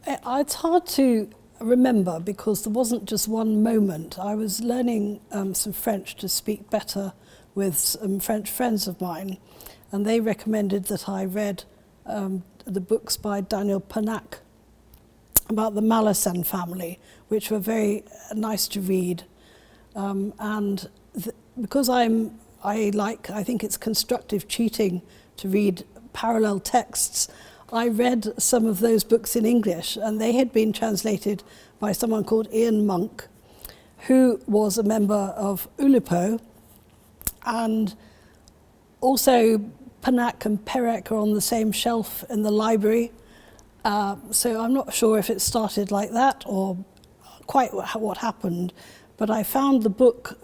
It's hard to remember because there wasn't just one moment. I was learning some French to speak better with some French friends of mine, and they recommended that I read the books by Daniel Perec about the Malacen family, which were very nice to read. And because I think it's constructive cheating to read parallel texts, I read some of those books in English, and they had been translated by someone called Ian Monk, who was a member of Oulipo, and also Perec and Perec are on the same shelf in the library. So I'm not sure if it started like that or quite what happened, but I found the book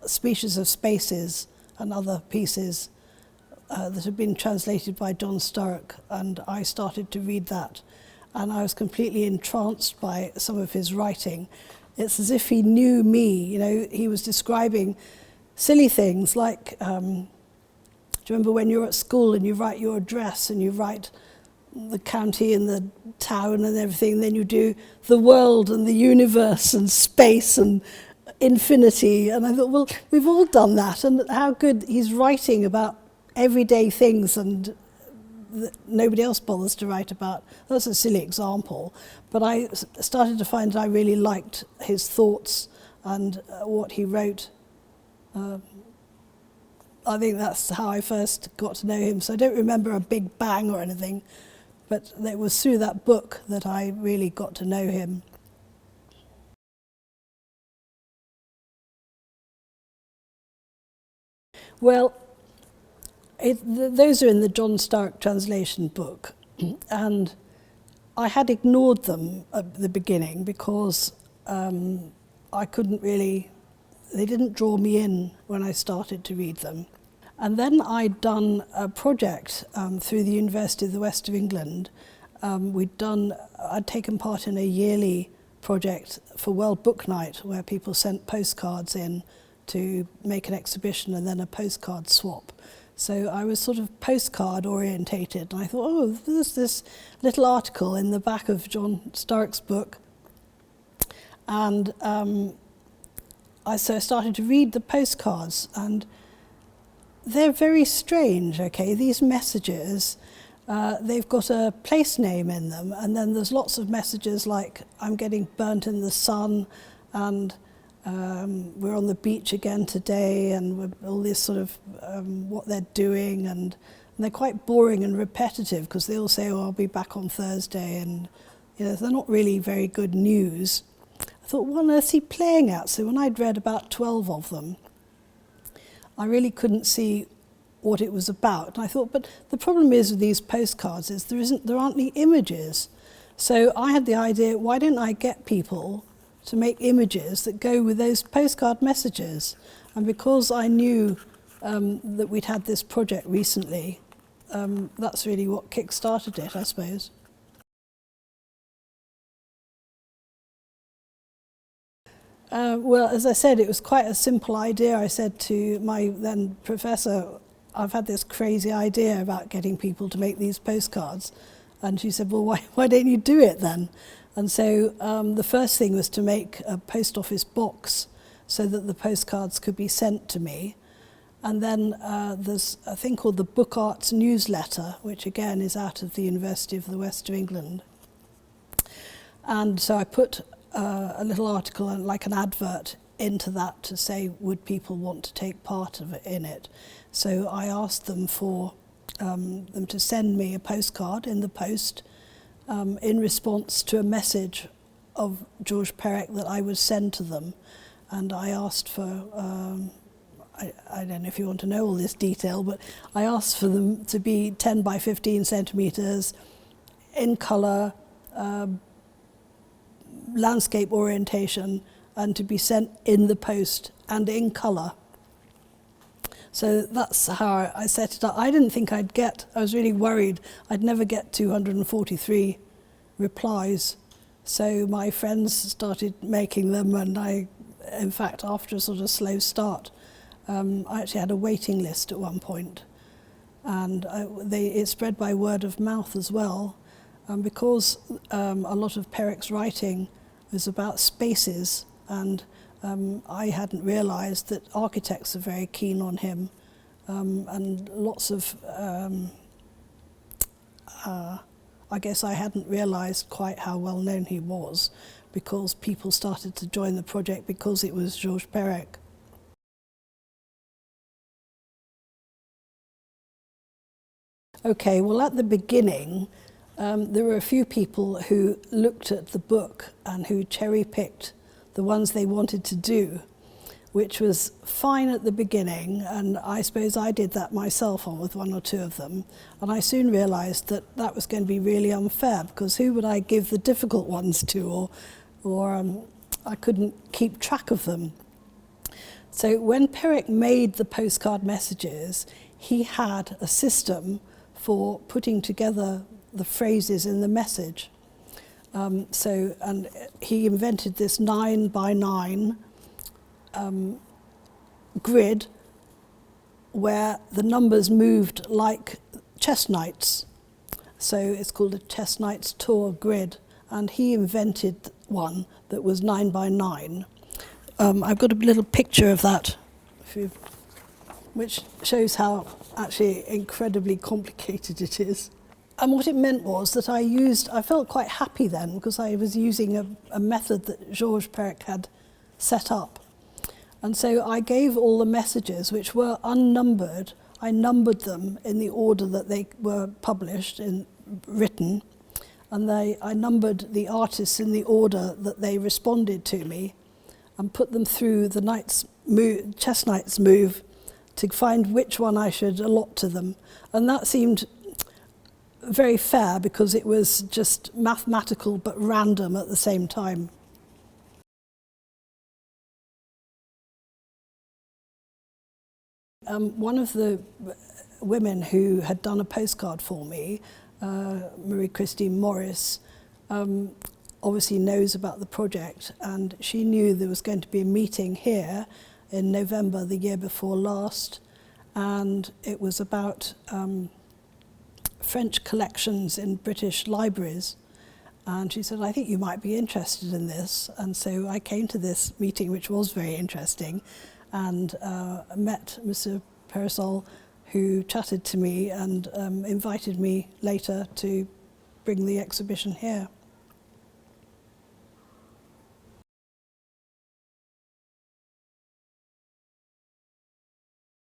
Species of Spaces and other pieces that had been translated by John Sturrock, and I started to read that, and I was completely entranced by some of his writing. It's as if he knew me. You know, he was describing silly things like, do you remember when you're at school and you write your address and you write the county and the town and everything, and then you do the world and the universe and space and infinity, and I thought, well, we've all done that, and how good he's writing about everyday things and nobody else bothers to write about. That's a silly example, but I started to find that I really liked his thoughts and what he wrote. I think that's how I first got to know him. So I don't remember a big bang or anything, but it was through that book that I really got to know him. Well, those are in the John Sturrock translation book, and I had ignored them at the beginning because I couldn't really, they didn't draw me in when I started to read them. And then I'd done a project through the University of the West of England. I'd taken part in a yearly project for World Book Night where people sent postcards in to make an exhibition and then a postcard swap. So I was sort of postcard orientated, and I thought, oh, there's this little article in the back of John Sturrock's book. And I started to read the postcards, and they're very strange, okay? These messages, they've got a place name in them, and then there's lots of messages like, I'm getting burnt in the sun, and we're on the beach again today, and all this sort of what they're doing, and they're quite boring and repetitive because they all say, oh, I'll be back on Thursday, and you know, they're not really very good news. I thought, what on earth is he playing at? So when I'd read about 12 of them, I really couldn't see what it was about. And I thought, but the problem is with these postcards is there aren't any images. So I had the idea, why don't I get people to make images that go with those postcard messages? And because I knew that we'd had this project recently, that's really what kick-started it, I suppose. Well, as I said, it was quite a simple idea. I said to my then professor, I've had this crazy idea about getting people to make these postcards. And she said, well, why don't you do it then? And so the first thing was to make a post office box so that the postcards could be sent to me. And then there's a thing called the Book Arts newsletter, which again is out of the University of the West of England. And so I put a little article, like an advert, into that to say, would people want to take part in it? So I asked them for them to send me a postcard in the post in response to a message of Georges Perec that I would send to them. And I asked for, I don't know if you want to know all this detail, but I asked for them to be 10 by 15 centimetres, in colour, landscape orientation, and to be sent in the post and in colour. So that's how I set it up. I didn't think I was really worried I'd never get 243 replies. So my friends started making them, and in fact, after a sort of slow start, I actually had a waiting list at one point. And it spread by word of mouth as well. And because a lot of Perec's writing was about spaces, and I hadn't realised that architects are very keen on him, and lots of, I guess I hadn't realised quite how well known he was, because people started to join the project because it was Georges Perec. Okay, well at the beginning, there were a few people who looked at the book and who cherry-picked the ones they wanted to do, which was fine at the beginning, and I suppose I did that myself on with one or two of them, and I soon realised that that was going to be really unfair, because who would I give the difficult ones to, or I couldn't keep track of them. So when Perec made the postcard messages, he had a system for putting together the phrases in the message. And he invented this 9 by 9 grid where the numbers moved like chess knights. So it's called a chess knight's tour grid, and he invented one that was 9 by 9. I've got a little picture of that, which shows how actually incredibly complicated it is. And what it meant was that I felt quite happy then, because I was using a method that Georges Perec had set up. And so I gave all the messages, which were unnumbered, I numbered them in the order that they were published and written, and I numbered the artists in the order that they responded to me, and put them through the chess knight's move to find which one I should allot to them. And that seemed very fair, because it was just mathematical but random at the same time. One of the women who had done a postcard for me, Marie-Christine Morris, obviously knows about the project, and she knew there was going to be a meeting here in November the year before last, and it was about French collections in British libraries. And she said, I think you might be interested in this. And so I came to this meeting, which was very interesting, and met Mr. Perec, who chatted to me and invited me later to bring the exhibition here.